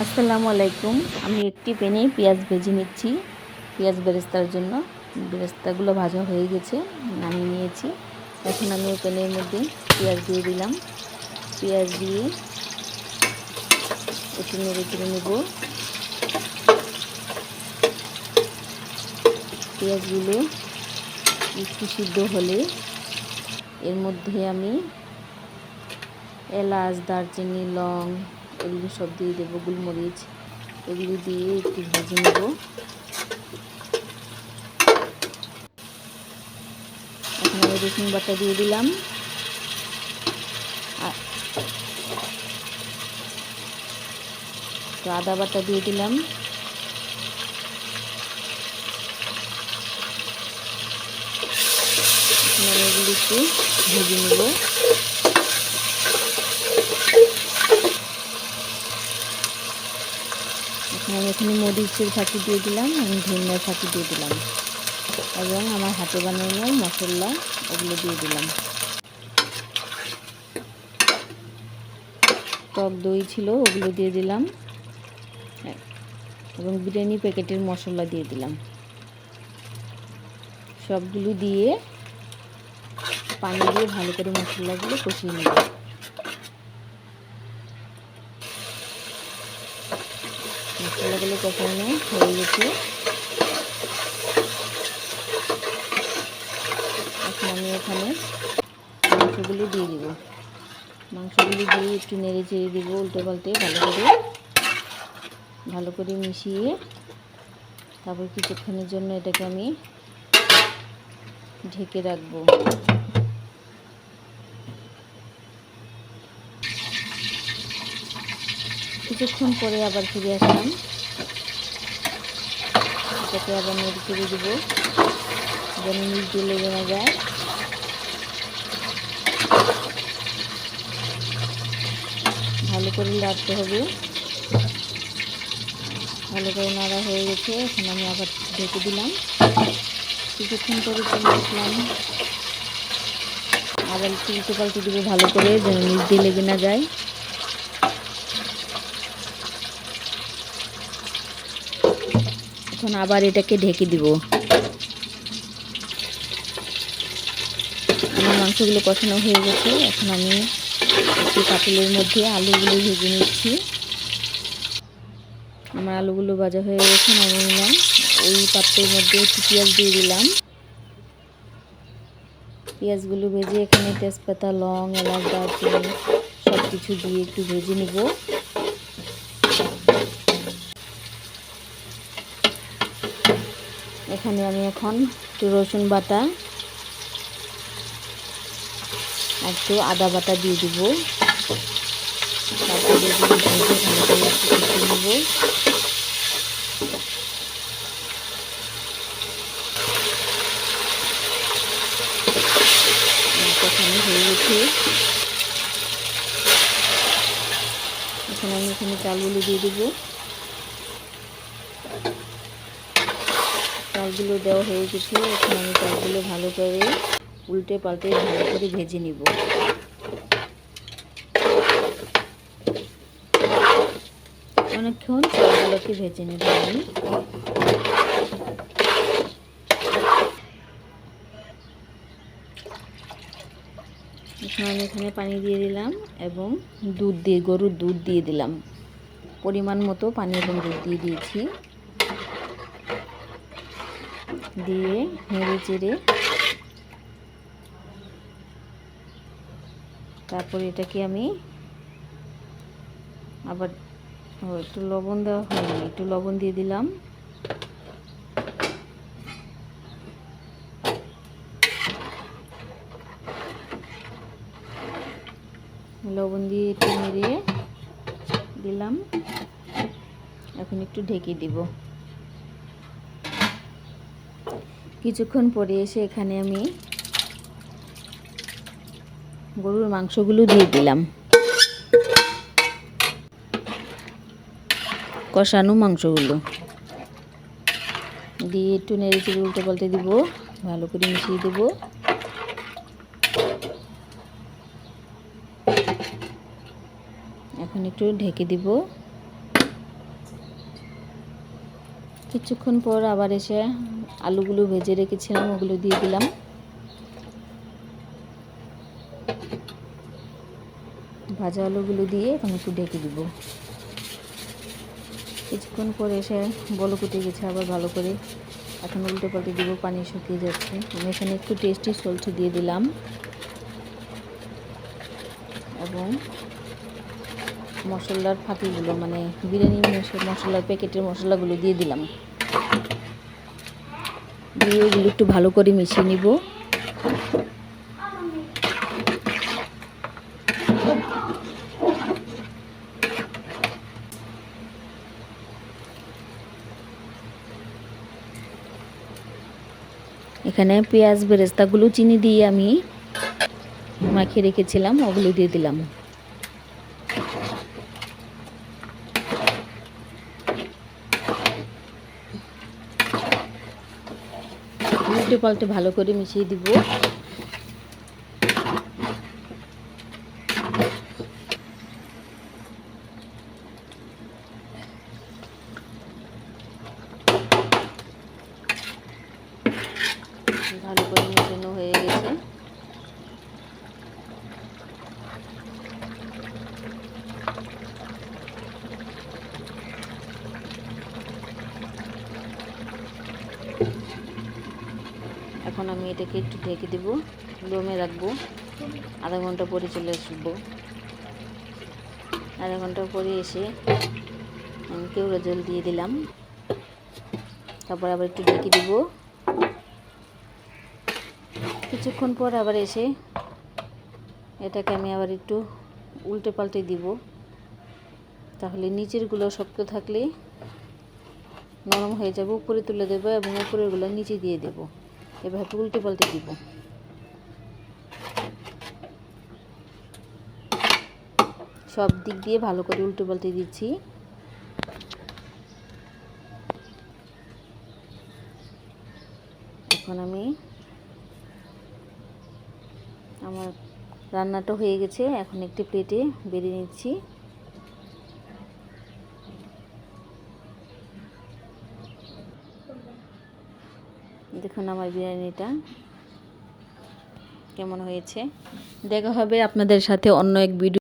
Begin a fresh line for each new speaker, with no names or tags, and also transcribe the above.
আসসালামু আলাইকুম। আমি একটি প্যানে পেঁয়াজ ভেজে নিচ্ছি পেঁয়াজ বেরেস্তার জন্য। বেরেস্তাগুলো ভাজা হয়ে গেছে, নামিয়ে নিয়েছি। এখন আমি ওই প্যানের মধ্যে পেঁয়াজ দিয়ে দিলাম। পেঁয়াজ দিয়ে একটু নেড়ে চেড়ে নেব। পেঁয়াজগুলো একটু সিদ্ধ হলে এর মধ্যে আমি এলাচ, দারচিনি, লং এগুলো সব দিয়ে দেবো, গোলমরিচ এগুলো দিয়ে একটু ভেজে নেব। এখন আমি রসুন বাটা দিয়ে দিলাম, তো আদা বাটা দিয়ে দিলাম। এখন আমি এগুলো একটু ভেজে নেব। এখন আমি এখানে মরিচের ফাঁকি দিয়ে দিলাম, আমি ধনিয়ার ফাঁকি দিয়ে দিলাম এবং আমার হাতে বানানো মশলা ওগুলো দিয়ে দিলাম। টক দই ছিল ওগুলো দিয়ে দিলাম এবং বিরিয়ানি প্যাকেটের মশলা দিয়ে দিলাম। সবগুলো দিয়ে পানি দিয়ে ভালো করে মশলাগুলো কষিয়ে নেব। মশলাগুলো কষানো হয়ে গেছে। এখন আমি এখানে মাংসগুলো দিয়ে দিব। মাংসগুলো দিয়ে একটু নেড়ে চেড়ে দিব, উল্টে পাল্টে ভালো করে মিশিয়ে তারপর কিছুক্ষণের জন্য এটাকে আমি ঢেকে রাখবো। কিছুক্ষণ পরে আবার ফিরে আসলাম, এটাকে আবার নেড়ে চেড়ে দেবো যেন নিচ দিয়ে লেগে না যায়। ভালো করে নাড়তে হবে। ভালো করে নাড়া হয়ে গেছে, এখন আমি আবার ঢেকে দিলাম। কিছুক্ষণ পরে চলে আসলাম, আবার একটু উল্টে পাল্টে দেবো ভালো করে যেন নিচ দিয়ে লেগে না যায়। এখন আবার এটাকে ঢেকে দিব। আমার মাংসগুলো কষানো হয়ে গেছে। এখন আমি একটি পাতিলের মধ্যে আলুগুলো ভেজে নিচ্ছি। আমার আলুগুলো ভাজা হয়ে গেছে, নামিয়ে নিলাম। ওই পাত্রের মধ্যে একটু পেঁয়াজ দিয়ে দিলাম। পেঁয়াজগুলো ভেজে এখানে তেজপাতা, লং, এলাচ, দারচিনি সব কিছু দিয়ে একটু ভেজে নিব। এখানে আমি এখন একটু রসুন বাটা, একটু আদা বাটা দিয়ে দিব। তারপরে এগুলো ভেজে ভালো করে একটু কষিয়ে নেব। কষানো হয়ে গেছে। এখন আমি এখানে চালগুলো দিয়ে দেবো। চালগুলো দেওয়া হয়ে গেছে। এখন আমি চালগুলো ভালো করে উল্টে পাল্টে ভালো করে ভেজে নিব। অনেকক্ষণ চালগুলোকে ভেজে নেব আমি। এখন আমি এখানে পানি দিয়ে দিলাম এবং গরুর দুধ দিয়ে দিলাম। পরিমাণ মতো পানি এবং দুধ দিয়ে দিয়েছি। দিয়ে নেড়ে চেড়ে তারপর এটাকে আমি আবার একটু লবণ দেওয়া হয়নি, একটু লবণ দিয়ে দিলাম। লবণ দিয়ে একটু নেড়ে দিলাম। এখন একটু ঢেকে দিব। কিছুক্ষণ পরে এসে এখানে আমি গরুর মাংসগুলো দিয়ে দিলাম। কষানো মাংসগুলো দিয়ে একটু নেড়ে চেড়ে উল্টে পাল্টে দিব, ভালো করে মিশিয়ে দেব। এখন একটু ঢেকে দিব। কিছুক্ষণ পর আবার এসে আলুগুলো ভেজে রেখেছিলাম, ওগুলো দিয়ে দিলাম। ভাজা আলুগুলো দিয়ে এখন একটু ঢেকে দিব। কিছুক্ষণ পরে এসে বলক উঠে গেছে আবার ভালো করে। এখন উল্টে পাল্টে দিব, পানি শুকিয়ে যাচ্ছে। আমি এখানে একটু টেস্টি সল্ট দিয়ে দিলাম এবং মশলার ফাঁকিগুলো মানে বিরিয়ানি মশলার প্যাকেটের মশলাগুলো দিয়ে দিলাম। দিয়ে এগুলো একটু ভালো করে মিশিয়ে নিব। এখানে পেঁয়াজ বেরেস্তাগুলো চিনি দিয়ে আমি মাখিয়ে রেখেছিলাম, ওগুলো দিয়ে দিলাম। উল্টে পাল্টে ভালো করে মিশিয়ে দিব। ভালো করে মেশানো হয়ে গেছে। এখন আমি এটাকে একটু ঢেকে দেব, দমে রাখবো। আধা ঘন্টা পরে চলে আসবো। আধা ঘন্টা পরে এসে আমি কেওড়া জল দিয়ে দিলাম। তারপর আবার একটু ঢেকে দিব। কিছুক্ষণ পর আবার এসে এটাকে আমি আবার একটু উল্টে পাল্টে দিব। তাহলে নিচেরগুলো শক্ত থাকলে নরম হয়ে যাবে, উপরে তুলে দেবো এবং উপরেরগুলো নিচে দিয়ে দেব। এভাবে উল্টে পাল্টে দিব। সব দিক দিয়ে ভালো করে উল্টে পাল্টে দিচ্ছি। এখন আমি আমার রান্নাটা হয়ে গেছে, এখন একটি প্লেটে বেড়ে নিচ্ছি। দেখুন আমার বিরিয়ানিটা কেমন হয়েছে। দেখা হবে আপনাদের সাথে অন্য এক ভিডিও।